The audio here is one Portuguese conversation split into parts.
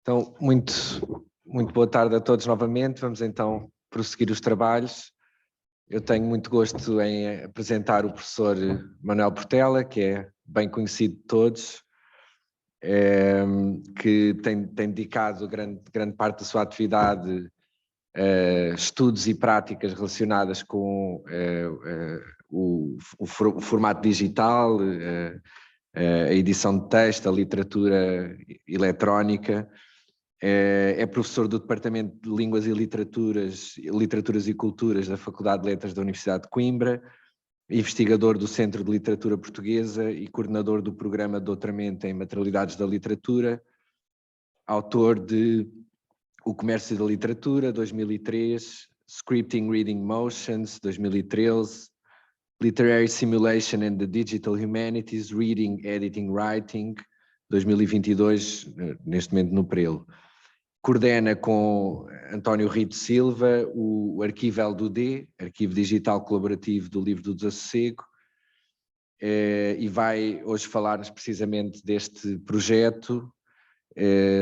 Então, muito boa tarde a todos novamente. Vamos então prosseguir os trabalhos. Eu tenho muito gosto em apresentar o professor Manuel Portela, que é bem conhecido de todos, que tem dedicado grande parte da sua atividade a estudos e práticas relacionadas com o formato digital, a edição de texto, a literatura eletrónica. É professor do Departamento de Línguas e Literaturas e Culturas da Faculdade de Letras da Universidade de Coimbra, investigador do Centro de Literatura Portuguesa e coordenador do Programa de Doutoramento em Materialidades da Literatura, autor de O Comércio da Literatura, 2003, Scripting Reading Motions, 2013, Literary Simulation and the Digital Humanities, Reading, Editing, Writing, 2022, neste momento no Prelo. Coordena com António Rito Silva o Arquivo LDD, Arquivo Digital Colaborativo do Livro do Desassossego, e vai hoje falar-nos precisamente deste projeto,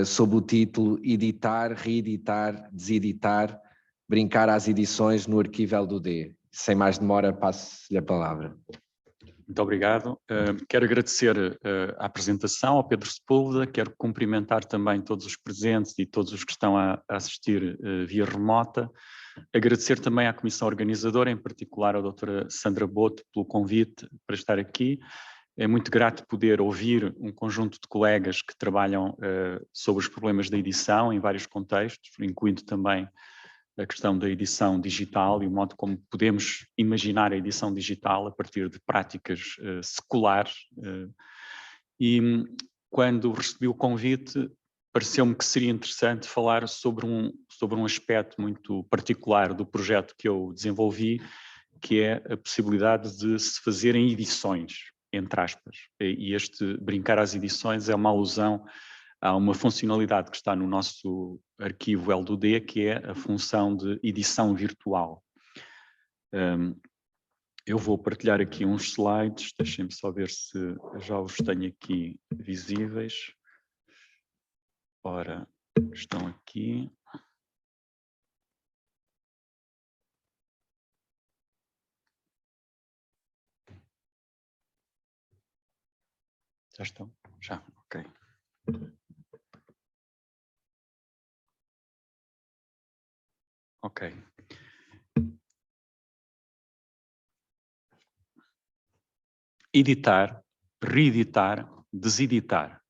sob o título Editar, Reeditar, Deseditar, Brincar às Edições no Arquivo LDD. Sem mais demora, passo-lhe a palavra. Muito obrigado. Quero agradecer a apresentação ao Pedro Sepúlveda, quero cumprimentar também todos os presentes e todos os que estão a assistir via remota. Agradecer também à Comissão Organizadora, em particular à doutora Sandra Boto, pelo convite para estar aqui. É muito grato poder ouvir um conjunto de colegas que trabalham sobre os problemas da edição em vários contextos, incluindo também a questão da edição digital e o modo como podemos imaginar a edição digital a partir de práticas seculares. E quando recebi o convite, pareceu-me que seria interessante falar sobre um aspecto muito particular do projeto que eu desenvolvi, que é a possibilidade de se fazerem edições, entre aspas. E este brincar às edições é uma alusão a uma funcionalidade que está no nosso arquivo LDD, que é a função de edição virtual. Eu vou partilhar aqui uns slides, deixem-me só ver se já os tenho aqui visíveis. Ora, estão aqui. Já estão? Já, ok. Ok. Editar, reeditar, deseditar.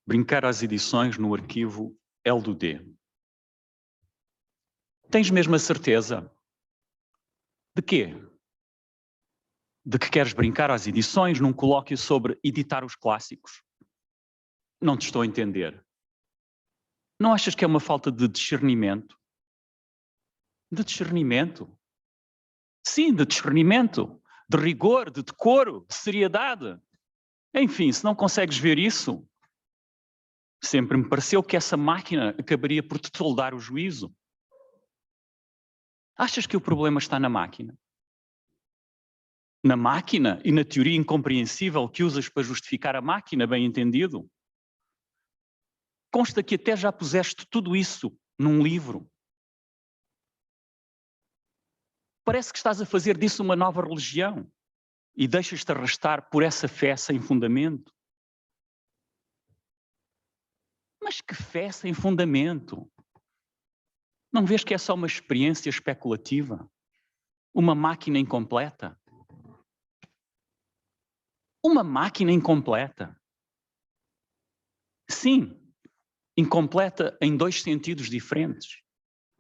Brincar às edições no arquivo LDD. Tens mesmo a certeza? De quê? De que queres brincar às edições num colóquio sobre editar os clássicos? Não te estou a entender. Não achas que é uma falta de discernimento? De discernimento? Sim, de discernimento, de rigor, de decoro, de seriedade. Enfim, se não consegues ver isso, sempre me pareceu que essa máquina acabaria por te toldar o juízo. Achas que o problema está na máquina? Na máquina e na teoria incompreensível que usas para justificar a máquina, bem entendido? Consta que até já puseste tudo isso num livro. Parece que estás a fazer disso uma nova religião e deixas-te arrastar por essa fé sem fundamento. Mas que fé sem fundamento? Não vês que é só uma experiência especulativa? Uma máquina incompleta? Uma máquina incompleta? Sim, incompleta em dois sentidos diferentes.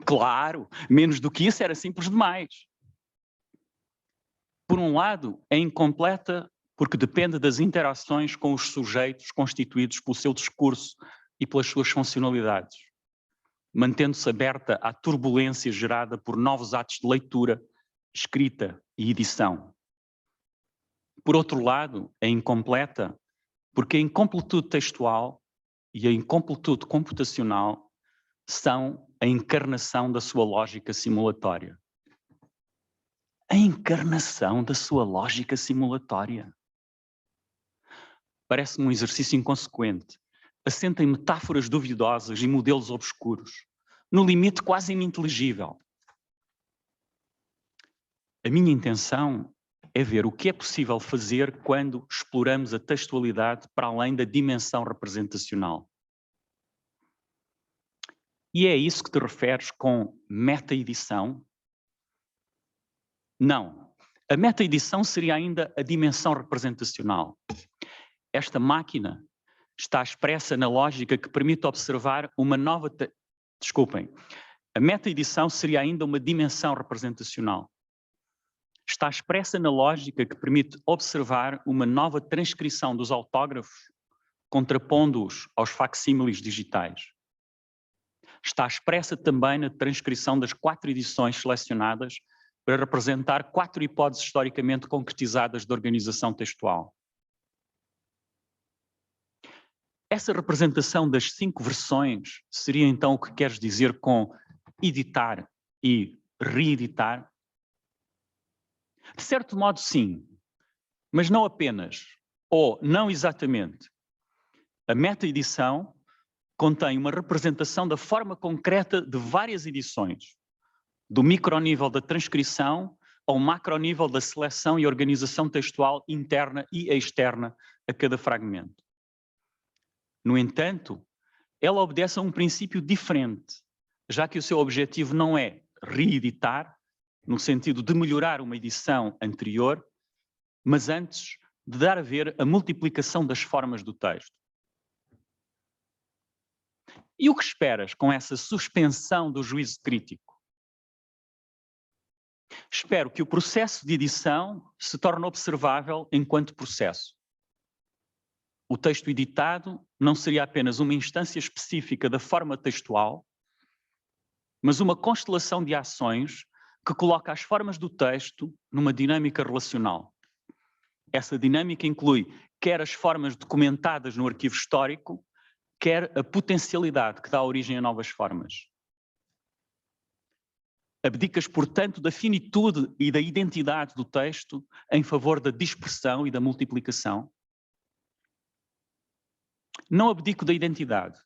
Claro, menos do que isso era simples demais. Por um lado, é incompleta porque depende das interações com os sujeitos constituídos pelo seu discurso e pelas suas funcionalidades, mantendo-se aberta à turbulência gerada por novos atos de leitura, escrita e edição. Por outro lado, é incompleta porque a incompletude textual e a incompletude computacional são a encarnação da sua lógica simulatória. A encarnação da sua lógica simulatória. Parece-me um exercício inconsequente, assenta em metáforas duvidosas e modelos obscuros, no limite quase ininteligível. A minha intenção é ver o que é possível fazer quando exploramos a textualidade para além da dimensão representacional. E é isso que te referes com meta-edição? Não. A meta-edição seria ainda a dimensão representacional. Esta máquina está expressa na lógica que permite observar uma nova... Desculpem. A meta-edição seria ainda uma dimensão representacional. Está expressa na lógica que permite observar uma nova transcrição dos autógrafos, contrapondo-os aos facsímiles digitais. Está expressa também na transcrição das 4 edições selecionadas para representar 4 hipóteses historicamente concretizadas de organização textual. Essa representação das 5 versões seria então o que queres dizer com editar e reeditar? De certo modo, sim, mas não apenas, ou não exatamente. A meta-edição contém uma representação da forma concreta de várias edições, do micronível da transcrição ao macronível da seleção e organização textual interna e externa a cada fragmento. No entanto, ela obedece a um princípio diferente, já que o seu objetivo não é reeditar, no sentido de melhorar uma edição anterior, mas antes de dar a ver a multiplicação das formas do texto. E o que esperas com essa suspensão do juízo crítico? Espero que o processo de edição se torne observável enquanto processo. O texto editado não seria apenas uma instância específica da forma textual, mas uma constelação de ações que coloca as formas do texto numa dinâmica relacional. Essa dinâmica inclui quer as formas documentadas no arquivo histórico, quer a potencialidade que dá origem a novas formas. Abdicas, portanto, da finitude e da identidade do texto em favor da dispersão e da multiplicação? Não abdico da identidade,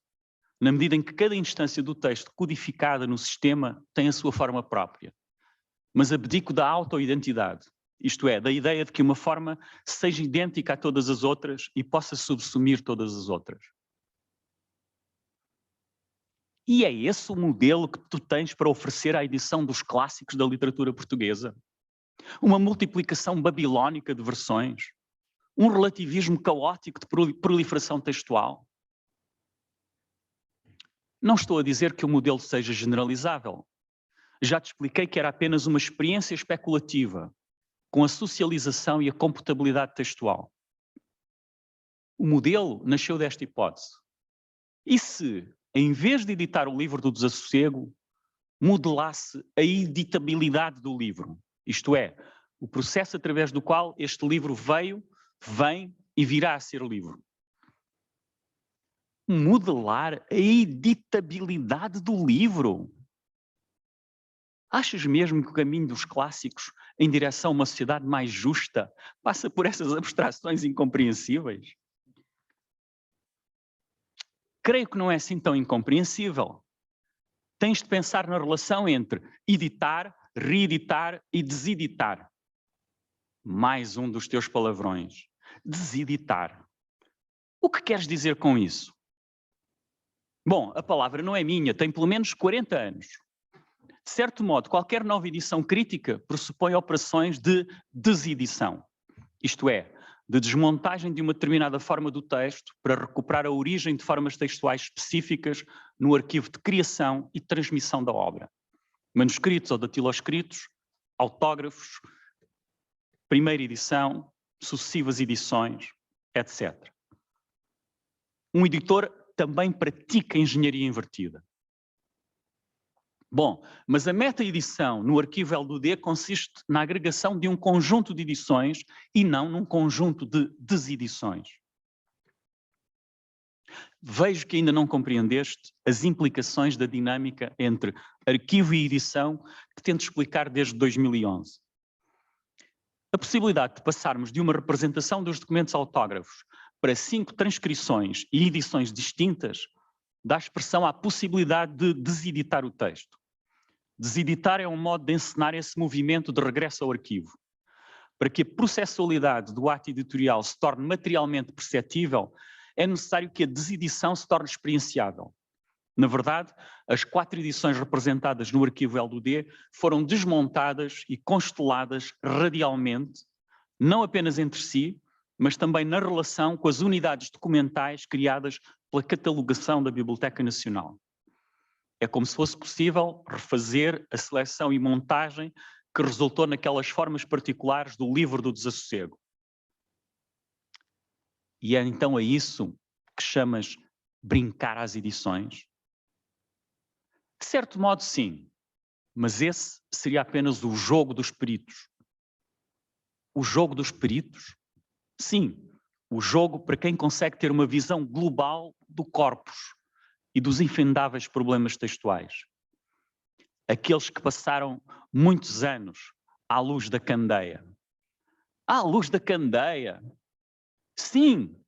na medida em que cada instância do texto codificada no sistema tem a sua forma própria. Mas abdico da auto-identidade, isto é, da ideia de que uma forma seja idêntica a todas as outras e possa subsumir todas as outras. E é esse o modelo que tu tens para oferecer à edição dos clássicos da literatura portuguesa? Uma multiplicação babilónica de versões? Um relativismo caótico de proliferação textual? Não estou a dizer que o modelo seja generalizável. Já te expliquei que era apenas uma experiência especulativa, com a socialização e a computabilidade textual. O modelo nasceu desta hipótese. E se, em vez de editar o livro do desassossego, modelasse a editabilidade do livro? Isto é, o processo através do qual este livro veio, vem e virá a ser livro. Modelar a editabilidade do livro? Achas mesmo que o caminho dos clássicos em direção a uma sociedade mais justa passa por essas abstrações incompreensíveis? Creio que não é assim tão incompreensível. Tens de pensar na relação entre editar, reeditar e deseditar. Mais um dos teus palavrões. Deseditar. O que queres dizer com isso? Bom, a palavra não é minha, tem pelo menos 40 anos. De certo modo, qualquer nova edição crítica pressupõe operações de desedição, isto é, de desmontagem de uma determinada forma do texto para recuperar a origem de formas textuais específicas no arquivo de criação e transmissão da obra. Manuscritos ou datiloscritos, autógrafos, primeira edição, sucessivas edições, etc. Um editor também pratica engenharia invertida. Bom, mas a meta-edição no arquivo LDD consiste na agregação de um conjunto de edições e não num conjunto de desedições. Vejo que ainda não compreendeste as implicações da dinâmica entre arquivo e edição que tento explicar desde 2011. A possibilidade de passarmos de uma representação dos documentos autógrafos para 5 transcrições e edições distintas, dá expressão à possibilidade de deseditar o texto. Deseditar é um modo de encenar esse movimento de regresso ao arquivo. Para que a processualidade do ato editorial se torne materialmente perceptível, é necessário que a desedição se torne experienciável. Na verdade, as 4 edições representadas no arquivo L2D foram desmontadas e consteladas radialmente, não apenas entre si, mas também na relação com as unidades documentais criadas pela catalogação da Biblioteca Nacional. É como se fosse possível refazer a seleção e montagem que resultou naquelas formas particulares do livro do desassossego. E é então a isso que chamas brincar às edições? De certo modo, sim, mas esse seria apenas o jogo dos peritos. O jogo dos peritos? Sim, o jogo para quem consegue ter uma visão global do corpus e dos infindáveis problemas textuais. Aqueles que passaram muitos anos à luz da candeia. À luz da candeia? Sim,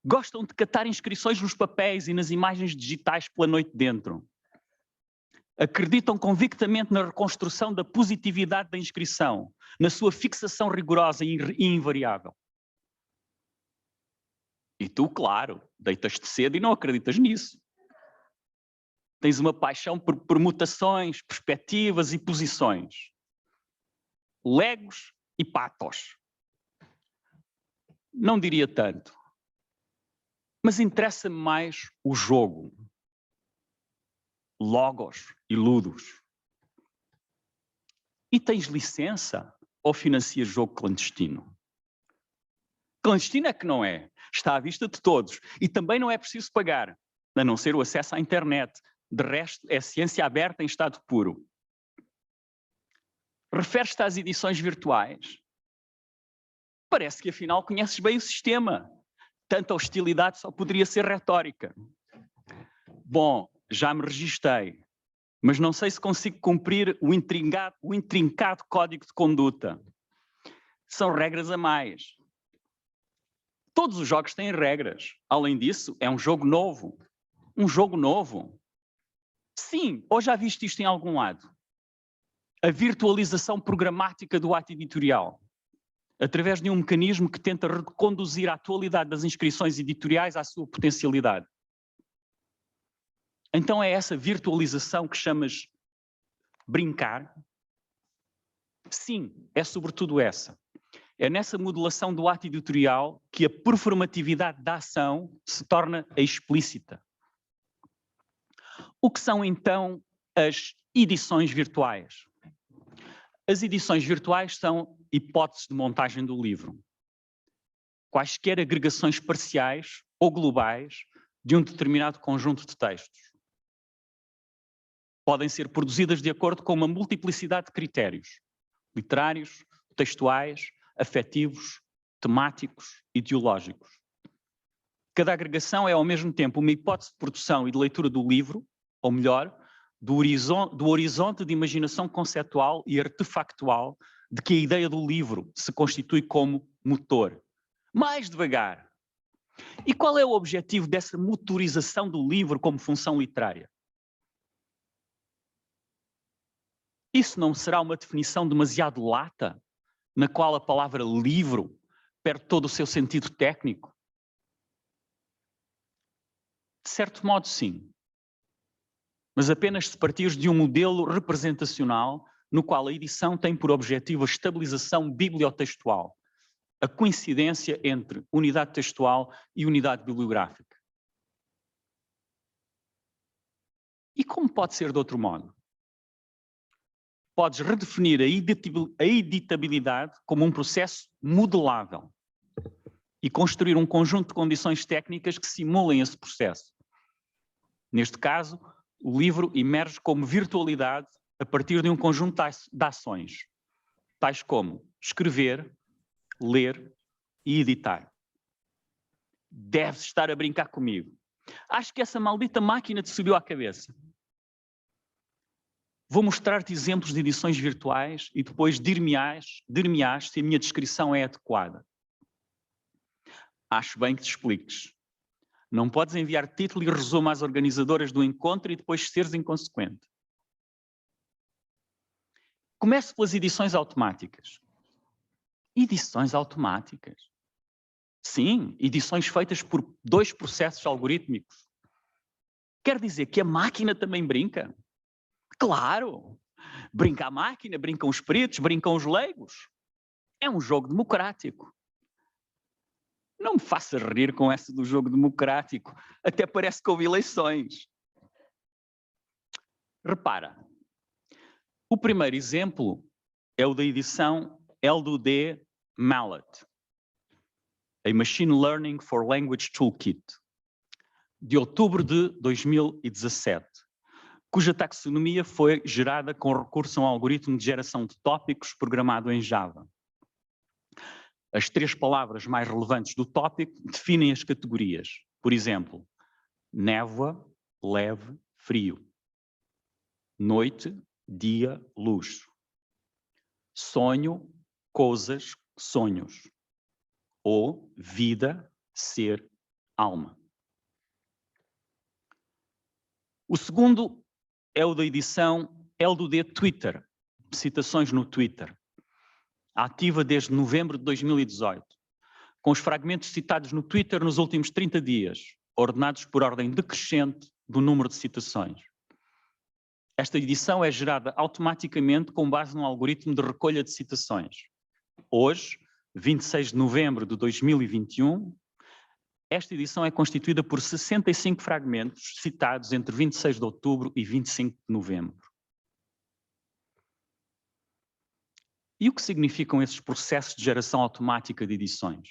gostam de catar inscrições nos papéis e nas imagens digitais pela noite dentro. Acreditam convictamente na reconstrução da positividade da inscrição, na sua fixação rigorosa e invariável. E tu, claro, deitas-te cedo e não acreditas nisso. Tens uma paixão por mutações, perspectivas e posições. Legos e patos. Não diria tanto. Mas interessa-me mais o jogo. Logos e ludos. E tens licença ou financias jogo clandestino? Clandestino é que não é. Está à vista de todos. E também não é preciso pagar, a não ser o acesso à internet. De resto, é ciência aberta em estado puro. Referes-te às edições virtuais? Parece que afinal conheces bem o sistema. Tanta hostilidade só poderia ser retórica. Bom, já me registrei, mas não sei se consigo cumprir o intrincado código de conduta. São regras a mais. Todos os jogos têm regras. Além disso, é um jogo novo. Um jogo novo. Sim, ou já viste isto em algum lado? A virtualização programática do ato editorial, através de um mecanismo que tenta reconduzir a atualidade das inscrições editoriais à sua potencialidade. Então é essa virtualização que chamas brincar? Sim, é sobretudo essa. É nessa modulação do ato editorial que a performatividade da ação se torna explícita. O que são então as edições virtuais? As edições virtuais são hipóteses de montagem do livro. Quaisquer agregações parciais ou globais de um determinado conjunto de textos. Podem ser produzidas de acordo com uma multiplicidade de critérios, literários, textuais, afetivos, temáticos, ideológicos. Cada agregação é ao mesmo tempo uma hipótese de produção e de leitura do livro, ou melhor, do horizonte de imaginação conceptual e artefactual de que a ideia do livro se constitui como motor. Mais devagar. E qual é o objetivo dessa motorização do livro como função literária? Isso não será uma definição demasiado lata, na qual a palavra livro perde todo o seu sentido técnico? De certo modo, sim. Mas apenas se partires de um modelo representacional no qual a edição tem por objetivo a estabilização bibliotextual, a coincidência entre unidade textual e unidade bibliográfica. E como pode ser de outro modo? Podes redefinir a editabilidade como um processo modelável e construir um conjunto de condições técnicas que simulem esse processo. Neste caso, o livro emerge como virtualidade a partir de um conjunto de ações, tais como escrever, ler e editar. Deves estar a brincar comigo. Acho que essa maldita máquina te subiu à cabeça. Vou mostrar-te exemplos de edições virtuais e depois dir-me-ás se a minha descrição é adequada. Acho bem que te expliques. Não podes enviar título e resumo às organizadoras do encontro e depois seres inconsequente. Comece pelas edições automáticas. Edições automáticas? Sim, edições feitas por 2 processos algorítmicos. Quer dizer que a máquina também brinca? Claro! Brinca a máquina, brincam os peritos, brincam os leigos. É um jogo democrático. Não me faça rir com essa do jogo democrático. Até parece que houve eleições. Repara, o primeiro exemplo é o da edição L2D Mallet, a Machine Learning for Language Toolkit, de outubro de 2017, cuja taxonomia foi gerada com recurso a um algoritmo de geração de tópicos programado em Java. As 3 palavras mais relevantes do tópico definem as categorias. Por exemplo, névoa, leve, frio. Noite, dia, luz. Sonho, coisas, sonhos. Ou vida, ser, alma. O segundo é o da edição L2D Twitter, citações no Twitter, ativa desde novembro de 2018, com os fragmentos citados no Twitter nos últimos 30 dias, ordenados por ordem decrescente do número de citações. Esta edição é gerada automaticamente com base num algoritmo de recolha de citações. Hoje, 26 de novembro de 2021, esta edição é constituída por 65 fragmentos citados entre 26 de outubro e 25 de novembro. E o que significam esses processos de geração automática de edições?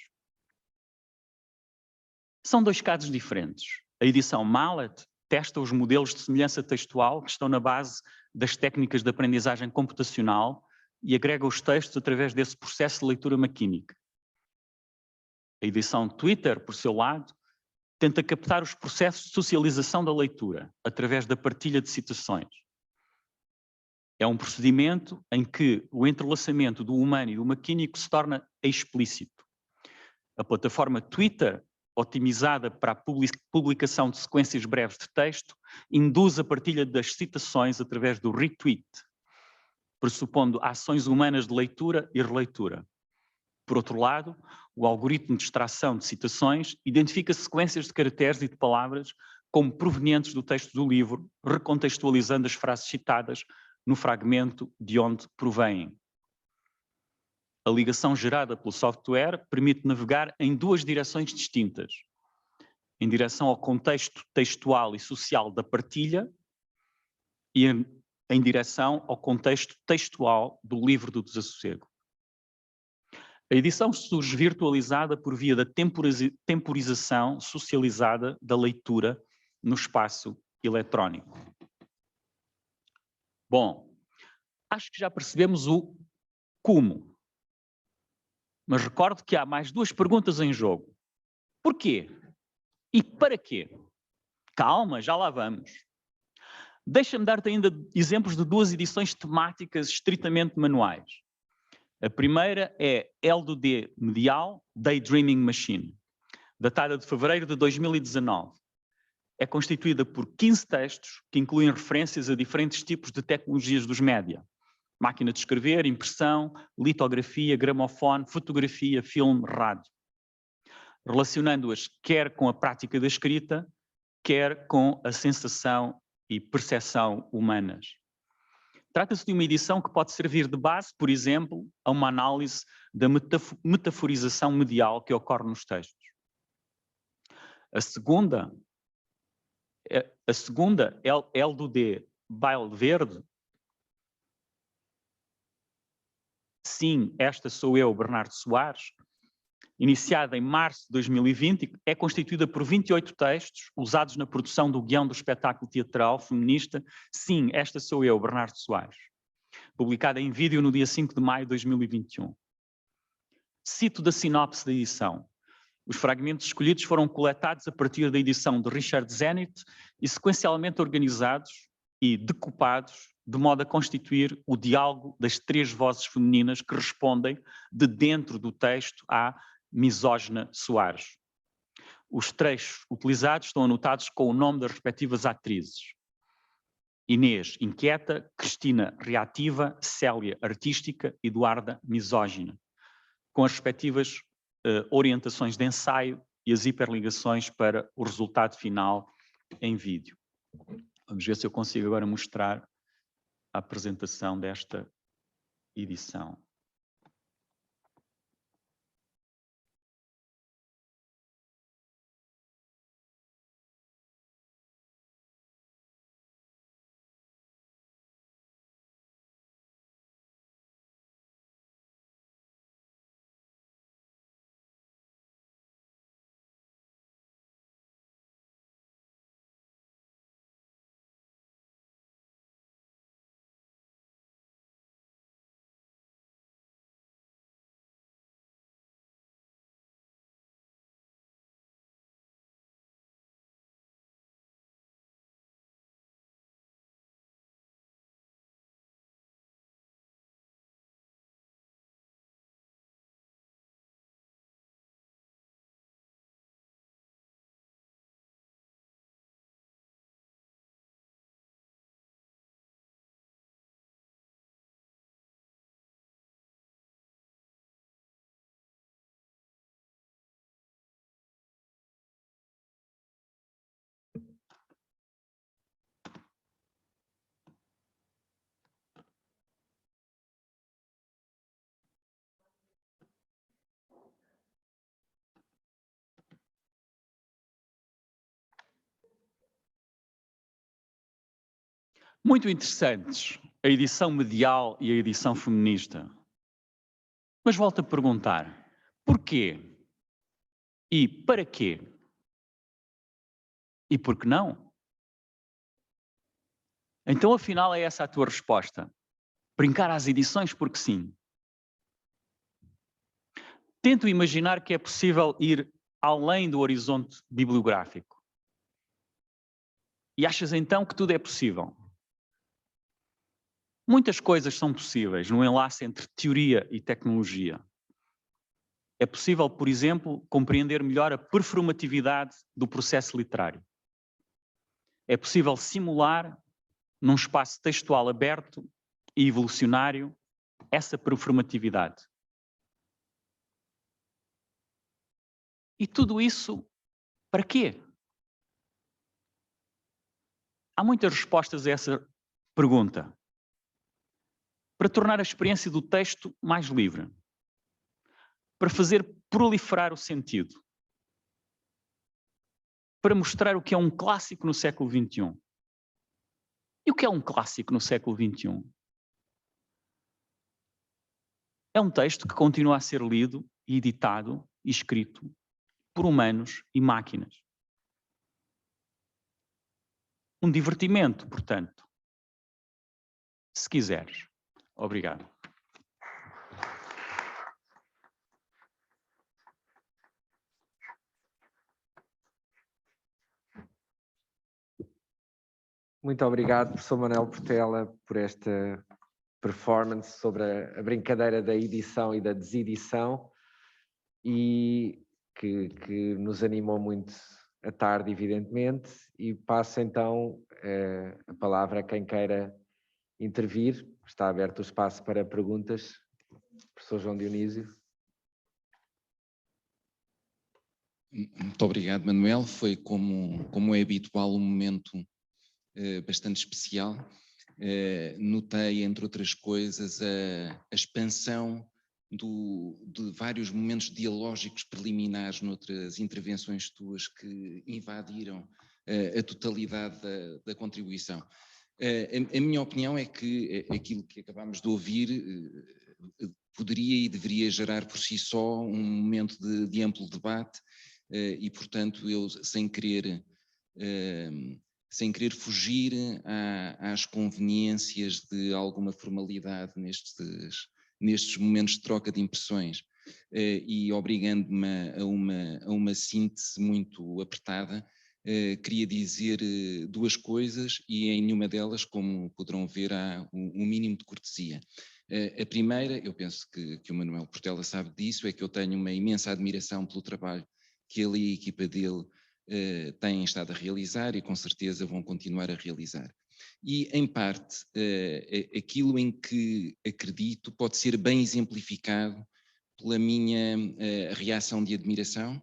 São 2 casos diferentes. A edição Mallet testa os modelos de semelhança textual que estão na base das técnicas de aprendizagem computacional e agrega os textos através desse processo de leitura maquínica. A edição Twitter, por seu lado, tenta captar os processos de socialização da leitura através da partilha de citações. É um procedimento em que o entrelaçamento do humano e do maquínico se torna explícito. A plataforma Twitter, otimizada para a publicação de sequências breves de texto, induz a partilha das citações através do retweet, pressupondo ações humanas de leitura e releitura. Por outro lado, o algoritmo de extração de citações identifica sequências de caracteres e de palavras como provenientes do texto do livro, recontextualizando as frases citadas no fragmento de onde provêm. A ligação gerada pelo software permite navegar em 2 direções distintas. Em direção ao contexto textual e social da partilha e em direção ao contexto textual do livro do desassossego. A edição surge virtualizada por via da temporização socializada da leitura no espaço eletrónico. Bom, acho que já percebemos o como. Mas recordo que há mais 2 perguntas em jogo. Porquê? E para quê? Calma, já lá vamos. Deixa-me dar-te ainda exemplos de 2 edições temáticas estritamente manuais. A primeira é L2D Medial Daydreaming Machine, datada de fevereiro de 2019. É constituída por 15 textos que incluem referências a diferentes tipos de tecnologias dos média. Máquina de escrever, impressão, litografia, gramofone, fotografia, filme, rádio. Relacionando-as quer com a prática da escrita, quer com a sensação e percepção humanas. Trata-se de uma edição que pode servir de base, por exemplo, a uma análise da metaforização medial que ocorre nos textos. A segunda L2D Baile Verde. Sim, esta sou eu, Bernardo Soares. Iniciada em março de 2020, é constituída por 28 textos usados na produção do guião do espetáculo teatral feminista Sim, esta sou eu, Bernardo Soares, publicada em vídeo no dia 5 de maio de 2021. Cito da sinopse da edição. Os fragmentos escolhidos foram coletados a partir da edição de Richard Zenit e sequencialmente organizados e decupados de modo a constituir o diálogo das 3 vozes femininas que respondem de dentro do texto à misógina Soares. os trechos utilizados estão anotados com o nome das respectivas atrizes. Inês, inquieta; Cristina, reativa; Célia, artística; Eduarda, misógina, com as respectivas orientações de ensaio e as hiperligações para o resultado final em vídeo. Vamos ver se eu consigo agora mostrar a apresentação desta edição. Muito interessantes a edição medial e a edição feminista. Mas volto a perguntar, porquê? E para quê? E por que não? Então, afinal, é essa a tua resposta? Brincar às edições porque sim. Tento imaginar que é possível ir além do horizonte bibliográfico. E achas então que tudo é possível? Muitas coisas são possíveis no enlace entre teoria e tecnologia. É possível, por exemplo, compreender melhor a performatividade do processo literário. É possível simular, num espaço textual aberto e evolucionário, essa performatividade. E tudo isso para quê? Há muitas respostas a essa pergunta. Para tornar a experiência do texto mais livre. Para fazer proliferar o sentido. Para mostrar o que é um clássico no século XXI. E o que é um clássico no século XXI? É um texto que continua a ser lido, e editado e escrito por humanos e máquinas. Um divertimento, portanto. Se quiseres. Obrigado. Muito obrigado, professor Manuel Portela, por esta performance sobre a brincadeira da edição e da desedição e que nos animou muito a tarde, evidentemente, e passo então a palavra a quem queira intervir. Está aberto o espaço para perguntas. Professor João Dionísio. Muito obrigado, Manuel. Foi, como é habitual, um momento bastante especial. Notei, entre outras coisas, a expansão de vários momentos dialógicos preliminares noutras intervenções tuas que invadiram a totalidade da contribuição. A minha opinião é que aquilo que acabámos de ouvir poderia e deveria gerar por si só um momento de amplo debate e, portanto, eu, sem querer fugir às conveniências de alguma formalidade nestes momentos de troca de impressões e obrigando-me a uma síntese muito apertada, queria dizer duas coisas e em nenhuma delas, como poderão ver, há um mínimo de cortesia. A primeira, eu penso que o Manuel Portela sabe disso, é que eu tenho uma imensa admiração pelo trabalho que ele e a equipa dele têm estado a realizar e com certeza vão continuar a realizar. E, em parte, aquilo em que acredito pode ser bem exemplificado pela minha reação de admiração,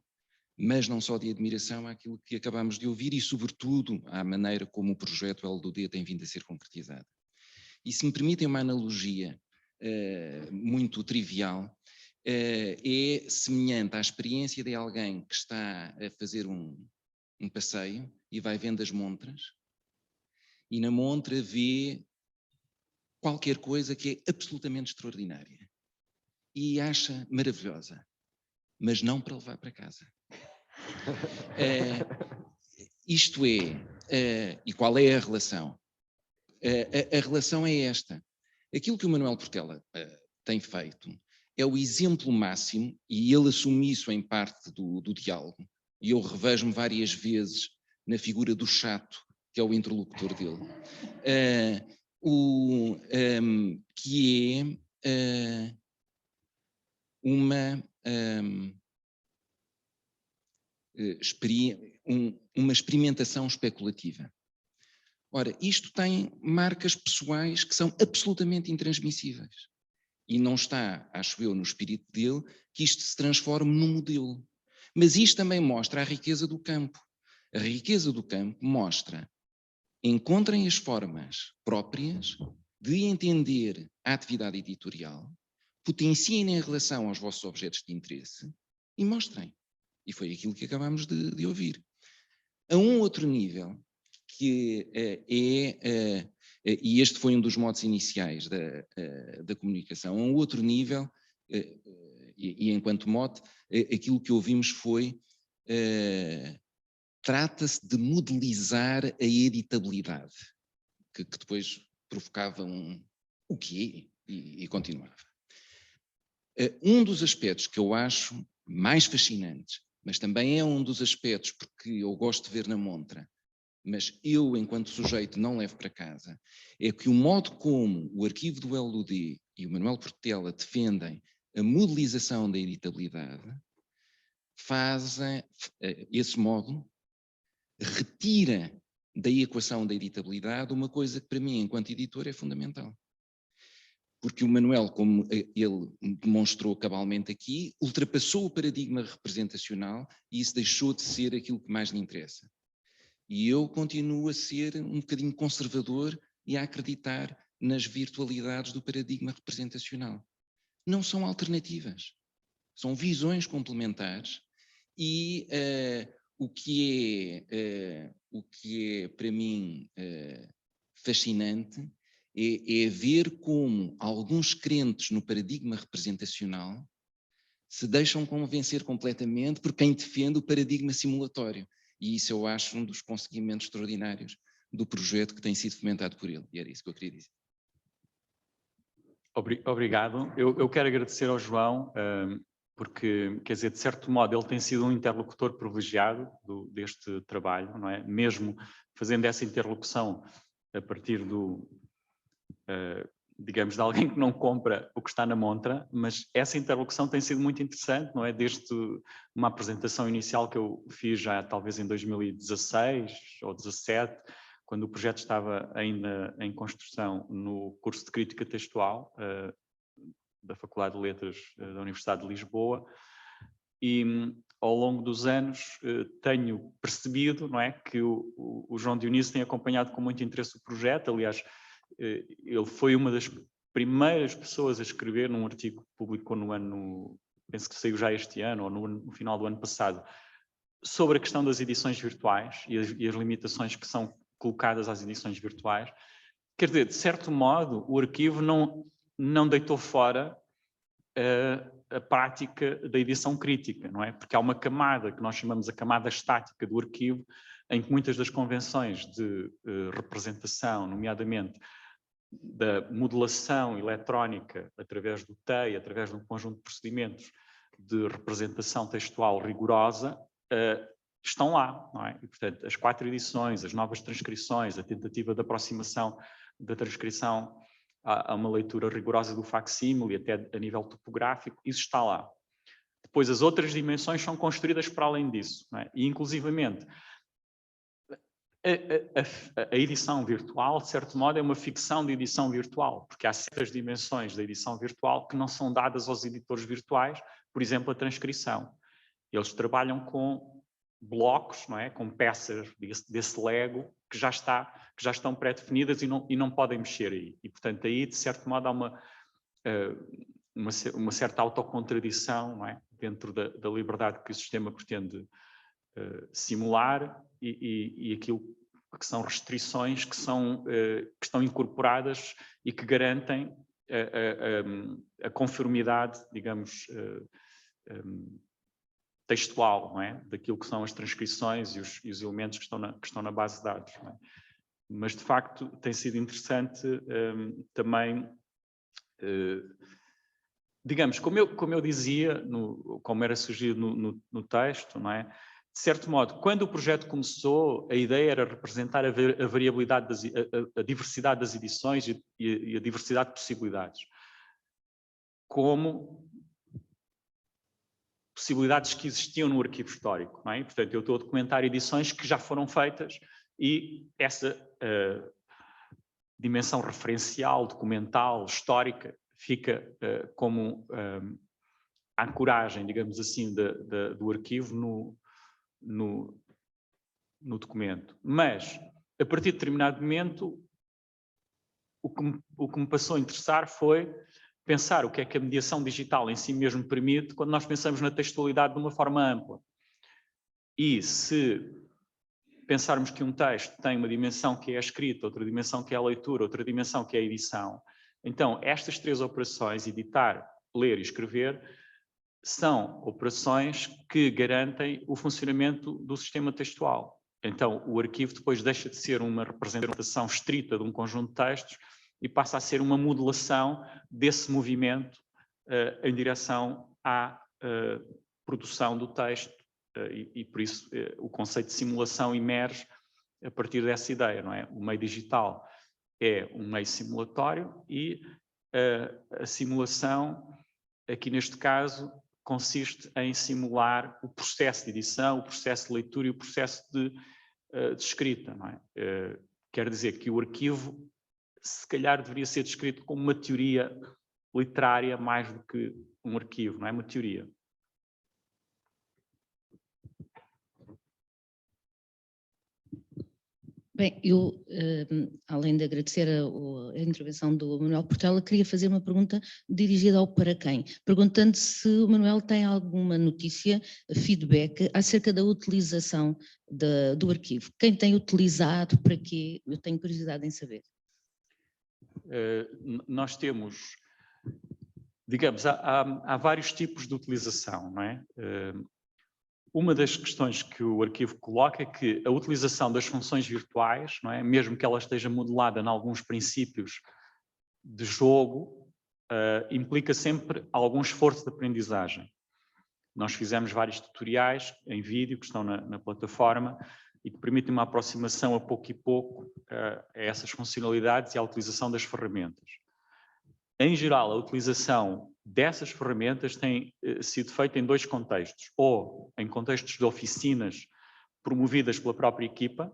mas não só de admiração àquilo que acabamos de ouvir e, sobretudo, à maneira como o projeto LDUD tem vindo a ser concretizado. E se me permitem uma analogia muito trivial, é semelhante à experiência de alguém que está a fazer um passeio e vai vendo as montras, e na montra vê qualquer coisa que é absolutamente extraordinária e acha maravilhosa, mas não para levar para casa. Isto é, e qual é a relação? A relação é esta. Aquilo que o Manuel Portela tem feito é o exemplo máximo, e ele assume isso em parte do diálogo, e eu revejo-me várias vezes na figura do chato, que é o interlocutor dele, que é uma experimentação especulativa. Ora, isto tem marcas pessoais que são absolutamente intransmissíveis. E não está, acho eu, no espírito dele, que isto se transforme num modelo. Mas isto também mostra a riqueza do campo. A riqueza do campo mostra: encontrem as formas próprias de entender a atividade editorial, potenciem em relação aos vossos objetos de interesse e mostrem. E foi aquilo que acabámos de ouvir. A um outro nível, que e este foi um dos modos iniciais da comunicação, a um outro nível, e enquanto mote, aquilo que ouvimos foi: trata-se de modelizar a editabilidade, que depois provocava o quê? E continuava. Um dos aspectos que eu acho mais fascinantes, mas também é um dos aspectos porque eu gosto de ver na montra, mas eu, enquanto sujeito, não levo para casa, é que o modo como o arquivo do LUD e o Manuel Portela defendem a modelização da editabilidade, fazem esse modo, retira da equação da editabilidade uma coisa que para mim, enquanto editor, é fundamental. Porque o Manuel, como ele demonstrou cabalmente aqui, ultrapassou o paradigma representacional e isso deixou de ser aquilo que mais lhe interessa. E eu continuo a ser um bocadinho conservador e a acreditar nas virtualidades do paradigma representacional. Não são alternativas, são visões complementares e o que é para mim fascinante é ver como alguns crentes no paradigma representacional se deixam convencer completamente por quem defende o paradigma simulatório. E isso eu acho um dos conseguimentos extraordinários do projeto que tem sido fomentado por ele. E era isso que eu queria dizer. Obrigado. Eu quero agradecer ao João, porque, quer dizer, de certo modo, ele tem sido um interlocutor privilegiado deste trabalho, não é? Mesmo fazendo essa interlocução a partir digamos, de alguém que não compra o que está na montra, mas essa interlocução tem sido muito interessante, não é? Desde uma apresentação inicial que eu fiz já talvez em 2016 ou 2017, quando o projeto estava ainda em construção no curso de Crítica Textual da Faculdade de Letras da Universidade de Lisboa, e ao longo dos anos tenho percebido, não é, que o João Dionísio tem acompanhado com muito interesse o projeto. Aliás, ele foi uma das primeiras pessoas a escrever num artigo que publicou no ano, penso que saiu já este ano, ou no final do ano passado, sobre a questão das edições virtuais e as limitações que são colocadas às edições virtuais. Quer dizer, de certo modo, o arquivo não deitou fora a prática da edição crítica, não é? Porque há uma camada que nós chamamos a camada estática do arquivo, em que muitas das convenções de representação, nomeadamente da modelação eletrónica através do TEI, através de um conjunto de procedimentos de representação textual rigorosa, estão lá, não é? E, portanto, as 4 edições, as novas transcrições, a tentativa de aproximação da transcrição a uma leitura rigorosa do facsímile, até a nível topográfico, isso está lá. Depois as outras dimensões são construídas para além disso, não é? E inclusivamente a edição virtual, de certo modo, é uma ficção de edição virtual, porque há certas dimensões da edição virtual que não são dadas aos editores virtuais, por exemplo, a transcrição. Eles trabalham com blocos, não é? Com peças desse Lego que já estão pré-definidas e não podem mexer aí. E, portanto, aí, de certo modo, há uma certa autocontradição, não é? Dentro da liberdade que o sistema pretende simular e aquilo que são restrições que estão incorporadas e que garantem a conformidade, digamos, textual, não é? Daquilo que são as transcrições e os elementos que estão na base de dados. Não é? Mas, de facto, tem sido interessante também, digamos, como eu dizia, como era sugerido no texto, não é? De certo modo, quando o projeto começou, a ideia era representar a variabilidade, a diversidade das edições e a diversidade de possibilidades, como possibilidades que existiam no arquivo histórico, não é? Portanto, eu estou a documentar edições que já foram feitas e essa dimensão referencial, documental, histórica, fica como a ancoragem, digamos assim, do arquivo no documento. Mas, a partir de determinado momento, o que me passou a interessar foi pensar o que é que a mediação digital em si mesmo permite quando nós pensamos na textualidade de uma forma ampla. E se pensarmos que um texto tem uma dimensão que é a escrita, outra dimensão que é a leitura, outra dimensão que é a edição, então estas três operações, editar, ler e escrever, são operações que garantem o funcionamento do sistema textual. Então, o arquivo depois deixa de ser uma representação estrita de um conjunto de textos e passa a ser uma modelação desse movimento em direção à produção do texto e por isso o conceito de simulação emerge a partir dessa ideia, não é? O meio digital é um meio simulatório e a simulação, aqui neste caso, consiste em simular o processo de edição, o processo de leitura e o processo de escrita, não é? Quer dizer que o arquivo, se calhar, deveria ser descrito como uma teoria literária mais do que um arquivo, não é? Uma teoria. Bem, eu, além de agradecer a intervenção do Manuel Portela, queria fazer uma pergunta dirigida ao para quem, perguntando se o Manuel tem alguma notícia, feedback, acerca da utilização do arquivo. Quem tem utilizado, para quê? Eu tenho curiosidade em saber. Nós temos, digamos, há vários tipos de utilização, não é? Uma das questões que o arquivo coloca é que a utilização das funções virtuais, não é? Mesmo que ela esteja modelada em alguns princípios de jogo, implica sempre algum esforço de aprendizagem. Nós fizemos vários tutoriais em vídeo que estão na plataforma e que permitem uma aproximação a pouco e pouco a essas funcionalidades e à utilização das ferramentas. Em geral, a utilização dessas ferramentas tem sido feita em dois contextos, ou em contextos de oficinas promovidas pela própria equipa,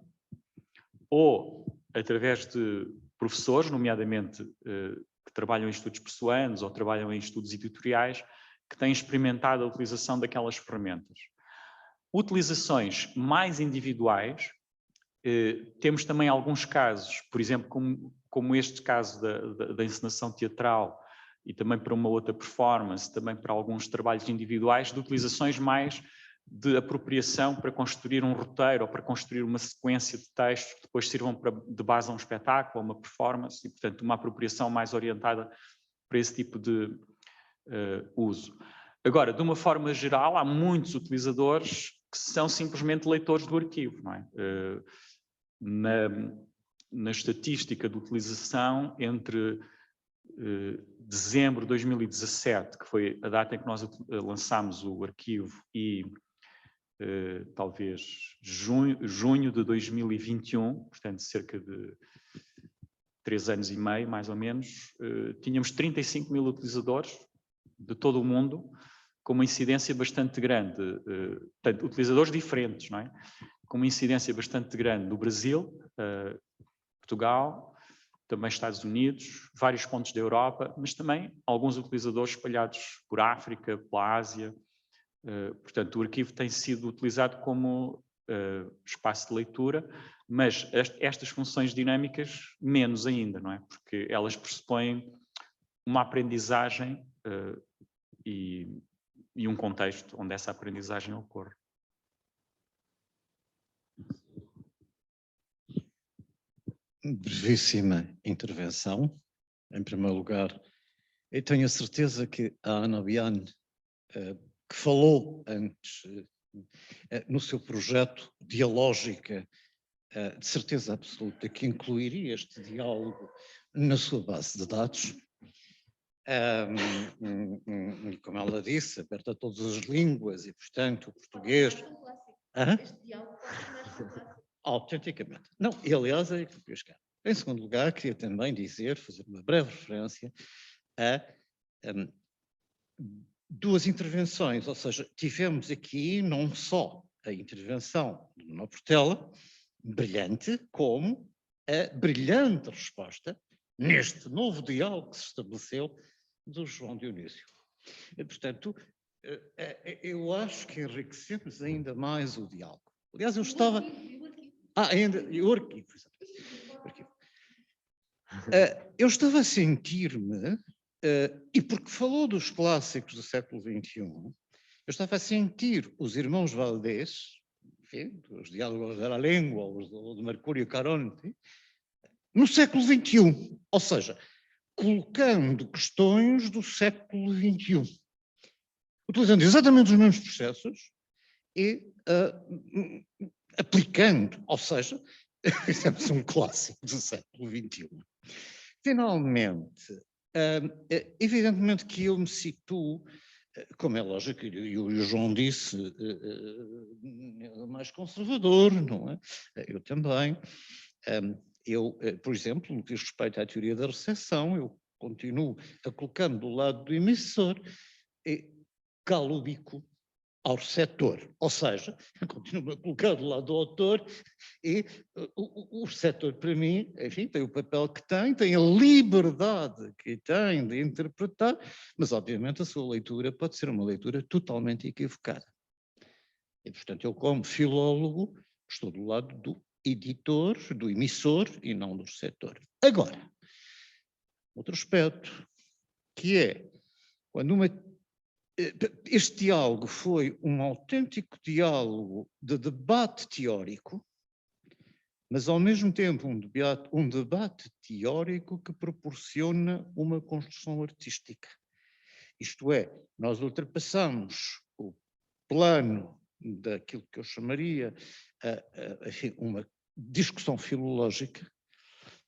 ou através de professores, nomeadamente que trabalham em estudos pessoanos ou trabalham em estudos editoriais, que têm experimentado a utilização daquelas ferramentas. Utilizações mais individuais, temos também alguns casos, por exemplo, como este caso da encenação teatral e também para uma outra performance, também para alguns trabalhos individuais, de utilizações mais de apropriação para construir um roteiro ou para construir uma sequência de textos que depois sirvam de base a um espetáculo, a uma performance, e, portanto, uma apropriação mais orientada para esse tipo de uso. Agora, de uma forma geral, há muitos utilizadores que são simplesmente leitores do arquivo, não é? Na estatística de utilização entre dezembro de 2017, que foi a data em que nós lançámos o arquivo, e talvez junho de 2021, portanto cerca de 3 anos e meio, mais ou menos, tínhamos 35 mil utilizadores de todo o mundo, com uma incidência bastante grande, portanto, utilizadores diferentes, não é? Com uma incidência bastante grande no Brasil, Portugal, também Estados Unidos, vários pontos da Europa, mas também alguns utilizadores espalhados por África, pela Ásia. Portanto, o arquivo tem sido utilizado como espaço de leitura, mas estas funções dinâmicas menos ainda, não é? Porque elas pressupõem uma aprendizagem e um contexto onde essa aprendizagem ocorre. Brevíssima intervenção. Em primeiro lugar, eu tenho a certeza que a Ana Bian, que falou antes no seu projeto Dialógica, de certeza absoluta que incluiria este diálogo na sua base de dados. E como ela disse, aberta a todas as línguas e, portanto, o português. Este diálogo pode tornar-se um clássico. Autenticamente. Não, e aliás é aquilo que eu quero. Em segundo lugar, queria também dizer, fazer uma breve referência a duas intervenções, ou seja, tivemos aqui não só a intervenção do Manuel Portela, brilhante, como a brilhante resposta neste novo diálogo que se estabeleceu do João Dionísio. E, portanto, eu acho que enriquecemos ainda mais o diálogo. Aliás, eu estava... ainda, e o arquivo. Eu estava a sentir-me, e porque falou dos clássicos do século XXI, eu estava a sentir os irmãos Valdés, enfim, os diálogos da língua, os de Mercúrio Caronte, no século XXI, ou seja, colocando questões do século XXI, utilizando exatamente os mesmos processos e aplicando, ou seja, é um clássico do século XXI. Finalmente, evidentemente que eu me situo, como é lógico, e o João disse, mais conservador, não é? Eu também. Por exemplo, no que diz respeito à teoria da recepção, eu continuo a colocar-me do lado do emissor e calo o bico ao receptor, ou seja, continuo a colocar do lado do autor e o receptor para mim, enfim, tem o papel que tem a liberdade que tem de interpretar, mas obviamente a sua leitura pode ser uma leitura totalmente equivocada. E portanto eu como filólogo estou do lado do editor, do emissor e não do receptor. Agora, outro aspecto, que é quando este diálogo foi um autêntico diálogo de debate teórico, mas ao mesmo tempo um debate teórico que proporciona uma construção artística. Isto é, nós ultrapassamos o plano daquilo que eu chamaria enfim, uma discussão filológica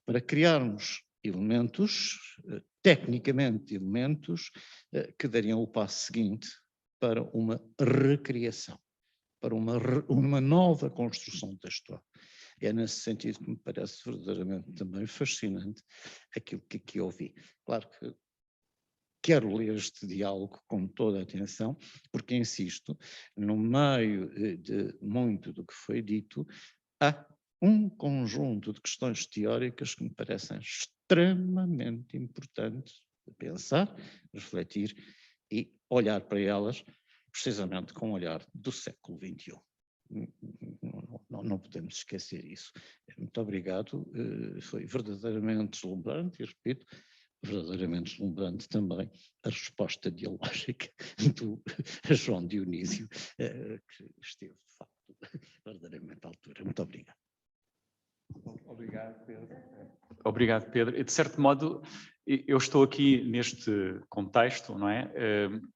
para criarmos elementos, tecnicamente elementos, que dariam o passo seguinte para uma recriação, para uma nova construção textual. É nesse sentido que me parece verdadeiramente também fascinante aquilo que aqui ouvi. Claro que quero ler este diálogo com toda a atenção, porque, insisto, no meio de muito do que foi dito, há um conjunto de questões teóricas que me parecem extremamente importantes de pensar, refletir e olhar para elas precisamente com o olhar do século XXI. Não podemos esquecer isso. Muito obrigado, foi verdadeiramente deslumbrante e, repito, verdadeiramente deslumbrante também a resposta dialógica do João Dionísio, que esteve, de facto, verdadeiramente à altura. Muito obrigado. Obrigado, Pedro. Obrigado, Pedro. De certo modo, eu estou aqui neste contexto, não é?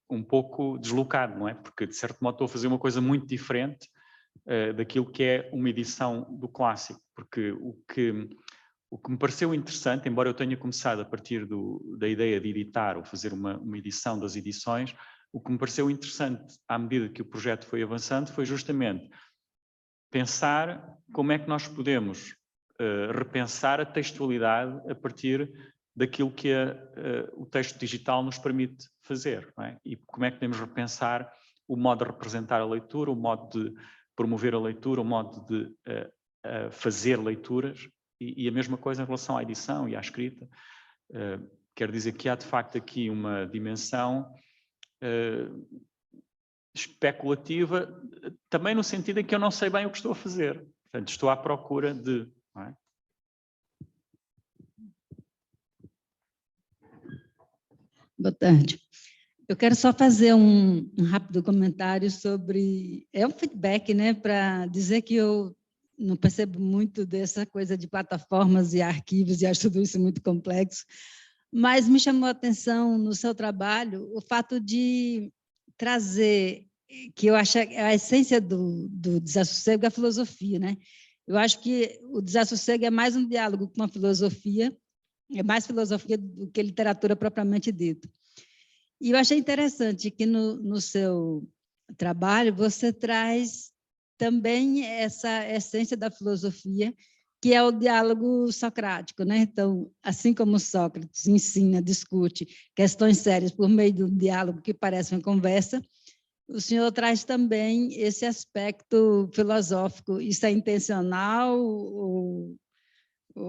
Um pouco deslocado, não é? Porque, de certo modo, estou a fazer uma coisa muito diferente daquilo que é uma edição do clássico, porque o que me pareceu interessante, embora eu tenha começado a partir da ideia de editar ou fazer uma edição das edições, o que me pareceu interessante à medida que o projeto foi avançando foi justamente pensar como é que nós podemos repensar a textualidade a partir daquilo que o texto digital nos permite fazer, não é? E como é que podemos repensar o modo de representar a leitura, o modo de promover a leitura, o modo de fazer leituras, e a mesma coisa em relação à edição e à escrita. Quero dizer que há de facto aqui uma dimensão especulativa, também no sentido em que eu não sei bem o que estou a fazer. Portanto, estou à procura de... Não é? Boa tarde. Eu quero só fazer um rápido comentário sobre... É um feedback, né, para dizer que eu não percebo muito dessa coisa de plataformas e arquivos, e acho tudo isso muito complexo, mas me chamou a atenção no seu trabalho o fato de trazer, que eu acho a essência do desassossego é a filosofia, né? Eu acho que o desassossego é mais um diálogo com a filosofia, é mais filosofia do que literatura propriamente dita. E eu achei interessante que no seu trabalho você traz também essa essência da filosofia, que é o diálogo socrático, né? Então, assim como Sócrates ensina, discute questões sérias por meio do diálogo que parece uma conversa, o senhor traz também esse aspecto filosófico. Isso é intencional ou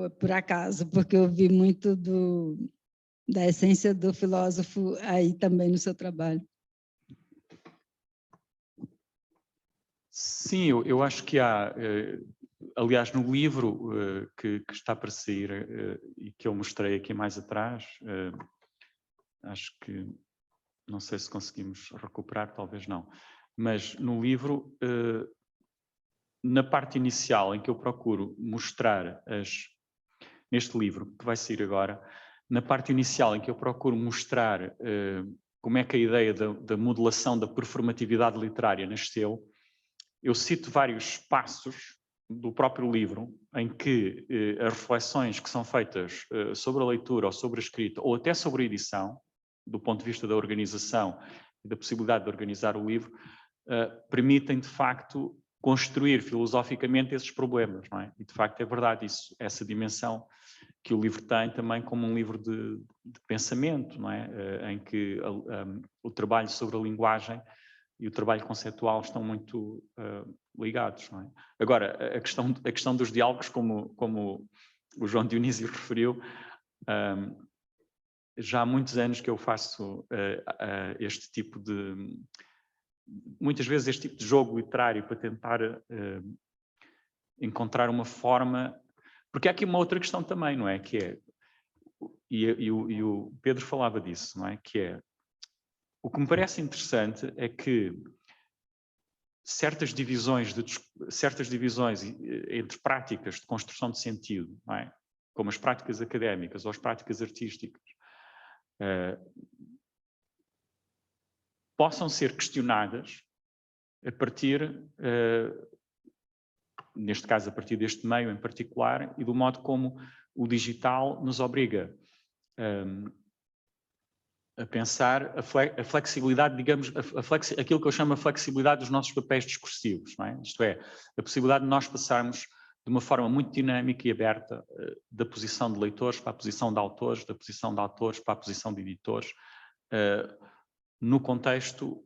é por acaso? Porque eu vi muito da essência do filósofo aí também no seu trabalho. Sim, eu acho que há, aliás, no livro que está para sair e que eu mostrei aqui mais atrás, acho que, não sei se conseguimos recuperar, talvez não, mas no livro, na parte inicial em que eu procuro mostrar neste livro que vai sair agora, na parte inicial em que eu procuro mostrar como é que a ideia da modelação da performatividade literária nasceu, eu cito vários passos do próprio livro em que as reflexões que são feitas sobre a leitura ou sobre a escrita ou até sobre a edição, do ponto de vista da organização e da possibilidade de organizar o livro, permitem de facto construir filosoficamente esses problemas, não é? E de facto é verdade isso, essa dimensão que o livro tem também como um livro de pensamento, não é? Em que o trabalho sobre a linguagem e o trabalho conceptual estão muito ligados, não é? Agora, a questão dos diálogos, como o João Dionísio referiu, já há muitos anos que eu faço este tipo de... Muitas vezes este tipo de jogo literário para tentar encontrar uma forma... Porque há aqui uma outra questão também, não é? Que é... E o Pedro falava disso, não é? Que é... O que me parece interessante é que certas divisões entre práticas de construção de sentido, não é? Como as práticas académicas ou as práticas artísticas, possam ser questionadas a partir, neste caso, a partir deste meio em particular, e do modo como o digital nos obriga a pensar a flexibilidade, digamos, aquilo que eu chamo a flexibilidade dos nossos papéis discursivos, não é? Isto é, a possibilidade de nós passarmos de uma forma muito dinâmica e aberta da posição de leitores para a posição de autores, da posição de autores para a posição de editores, no contexto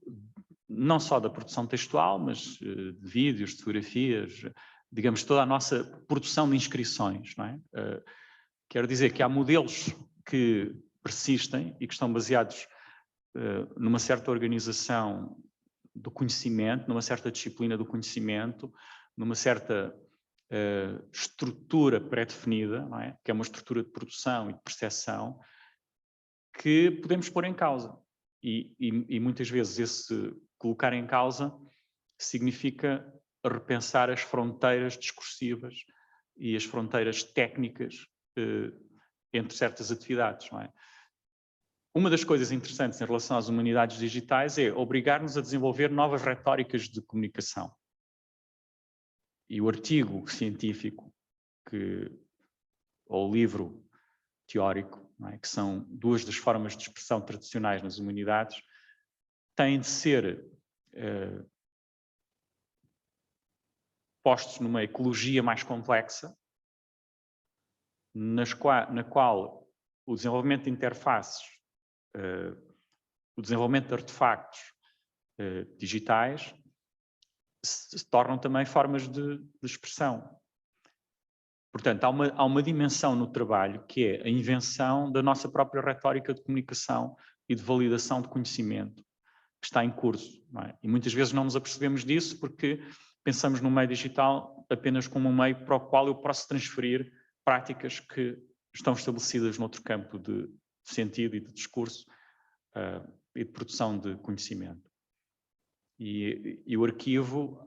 não só da produção textual, mas de vídeos, de fotografias, digamos, toda a nossa produção de inscrições, não é? Quero dizer que há modelos que persistem e que estão baseados numa certa organização do conhecimento, numa certa disciplina do conhecimento, numa certa estrutura pré-definida, não é? Que é uma estrutura de produção e de percepção, que podemos pôr em causa. E muitas vezes esse colocar em causa significa repensar as fronteiras discursivas e as fronteiras técnicas entre certas atividades, não é? Uma das coisas interessantes em relação às humanidades digitais é obrigar-nos a desenvolver novas retóricas de comunicação. E o artigo científico ou o livro teórico, não é? Que são duas das formas de expressão tradicionais nas humanidades, têm de ser postos numa ecologia mais complexa, na qual o desenvolvimento de interfaces, o desenvolvimento de artefactos digitais se tornam também formas de expressão. Portanto, há uma dimensão no trabalho que é a invenção da nossa própria retórica de comunicação e de validação de conhecimento que está em curso, não é? E muitas vezes não nos apercebemos disso porque pensamos no meio digital apenas como um meio para o qual eu posso transferir práticas que estão estabelecidas noutro campo de sentido e de discurso e de produção de conhecimento. E o arquivo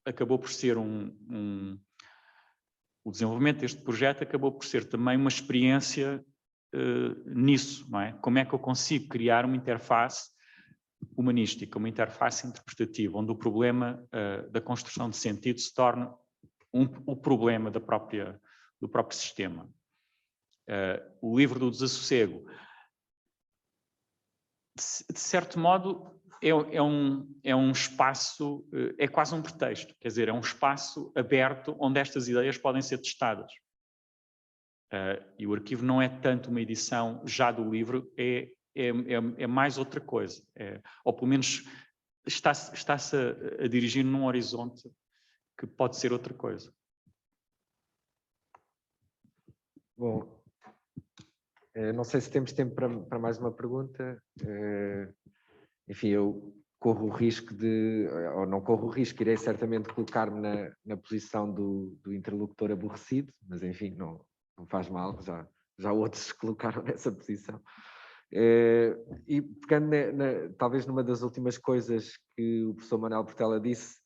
acabou por ser o desenvolvimento deste projeto acabou por ser também uma experiência nisso, não é? Como é que eu consigo criar uma interface humanística, uma interface interpretativa, onde o problema da construção de sentido se torna o problema do próprio sistema. O livro do desassossego, de certo modo, é um espaço, é quase um pretexto, quer dizer, é um espaço aberto onde estas ideias podem ser testadas. E o arquivo não é tanto uma edição já do livro, é mais outra coisa, ou pelo menos está-se a dirigir num horizonte que pode ser outra coisa. Bom, não sei se temos tempo para mais uma pergunta. Enfim, eu corro o risco ou não corro o risco, irei certamente colocar-me na posição do interlocutor aborrecido, mas enfim, não faz mal, já outros se colocaram nessa posição. E pegando talvez numa das últimas coisas que o professor Manuel Portela disse,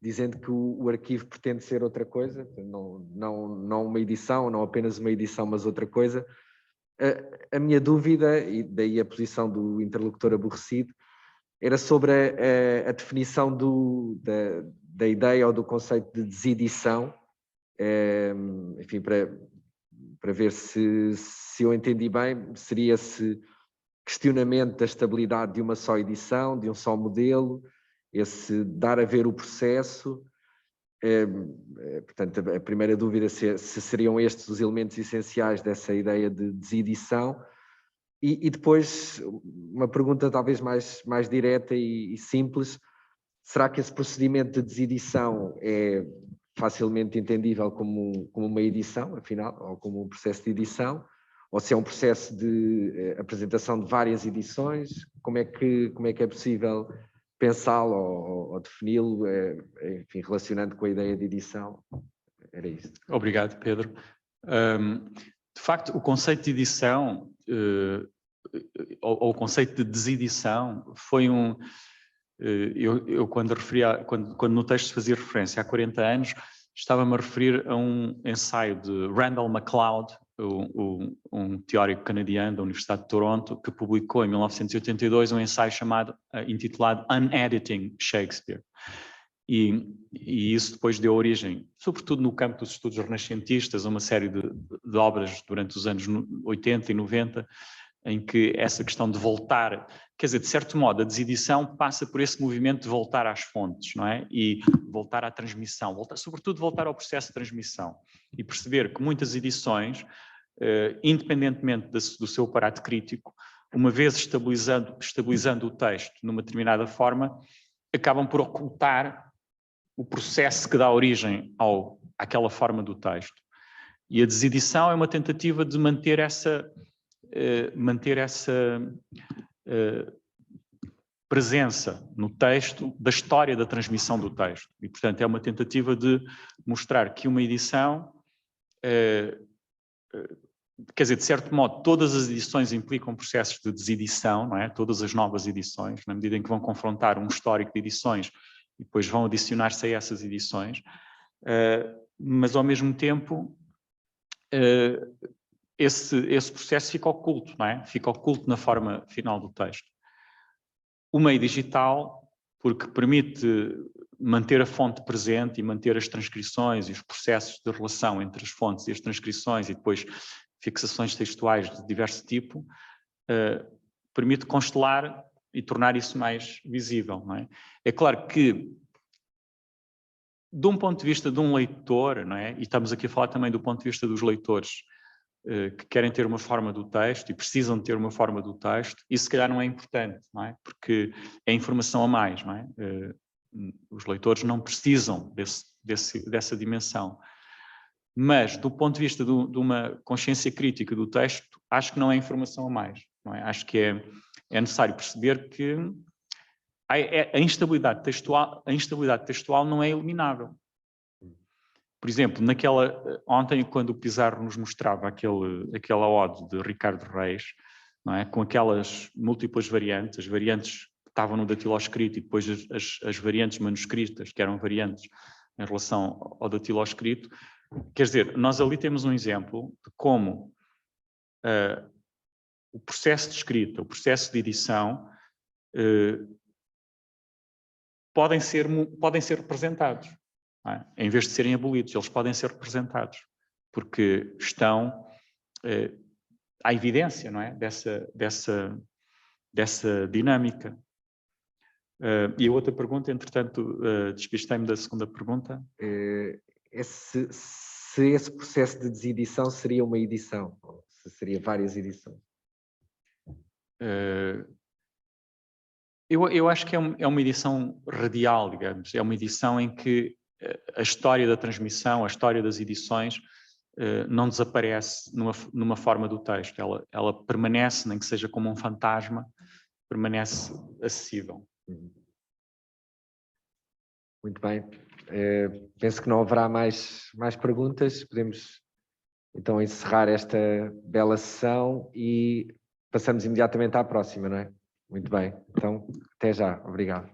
dizendo que o arquivo pretende ser outra coisa, não uma edição, não apenas uma edição, mas outra coisa, a minha dúvida, e daí a posição do interlocutor aborrecido, era sobre a definição da ideia ou do conceito de desedição, enfim, para ver se eu entendi bem, seria esse questionamento da estabilidade de uma só edição, de um só modelo, esse dar a ver o processo. Portanto, a primeira dúvida se seriam estes os elementos essenciais dessa ideia de desedição. E depois, uma pergunta talvez mais direta e simples, será que esse procedimento de desedição é facilmente entendível como uma edição, afinal, ou como um processo de edição, ou se é um processo de apresentação de várias edições? Como é que é possível pensá-lo ou defini-lo, enfim, relacionando com a ideia de edição? Era isso. Obrigado, Pedro. De facto, o conceito de edição, ou o conceito de desedição, foi eu quando no texto fazia referência há 40 anos, estava-me a referir a um ensaio de Randall MacLeod, um teórico canadiano da Universidade de Toronto, que publicou em 1982 um ensaio intitulado Unediting Shakespeare. E isso depois deu origem, sobretudo no campo dos estudos renascentistas, a uma série de obras durante os anos 80 e 90, em que essa questão de voltar, quer dizer, de certo modo, a desedição passa por esse movimento de voltar às fontes, não é? E voltar à transmissão, sobretudo voltar ao processo de transmissão e perceber que muitas edições, independentemente do seu aparato crítico, uma vez estabilizando o texto numa determinada forma, acabam por ocultar o processo que dá origem àquela forma do texto. E a desedição é uma tentativa de manter essa presença no texto da história da transmissão do texto. E, portanto, é uma tentativa de mostrar que uma edição, quer dizer, de certo modo, todas as edições implicam processos de desedição, não é? Todas as novas edições, na medida em que vão confrontar um histórico de edições e depois vão adicionar-se a essas edições, mas, ao mesmo tempo, esse processo fica oculto, não é? Fica oculto na forma final do texto. O meio digital, porque permite manter a fonte presente e manter as transcrições e os processos de relação entre as fontes e as transcrições e depois fixações textuais de diverso tipo, permite constelar e tornar isso mais visível, não é? É claro que, de um ponto de vista de um leitor, não é? E estamos aqui a falar também do ponto de vista dos leitores, que querem ter uma forma do texto e precisam de ter uma forma do texto, isso se calhar não é importante, não é? Porque é informação a mais, não é? Os leitores não precisam dessa dimensão. Mas, do ponto de vista de uma consciência crítica do texto, acho que não é informação a mais, não é? Acho que é necessário perceber que a instabilidade textual não é eliminável. Por exemplo, ontem, quando o Pizarro nos mostrava aquela ode de Ricardo Reis, não é? Com aquelas múltiplas variantes, as variantes que estavam no datiloscrito e depois as variantes manuscritas, que eram variantes em relação ao datiloscrito, quer dizer, nós ali temos um exemplo de como o processo de escrita, o processo de edição, podem ser representados. Em vez de serem abolidos, eles podem ser representados, porque estão à evidência, não é? dessa dinâmica. E a outra pergunta, entretanto, despistei-me da segunda pergunta. Se esse processo de desedição seria uma edição, ou se seria várias edições? Eu acho que é uma edição radial, digamos. É uma edição em que a história da transmissão, a história das edições, não desaparece numa forma do texto. Ela permanece, nem que seja como um fantasma, permanece acessível. Muito bem. Penso que não haverá mais perguntas. Podemos então encerrar esta bela sessão e passamos imediatamente à próxima, não é? Muito bem. Então, até já. Obrigado.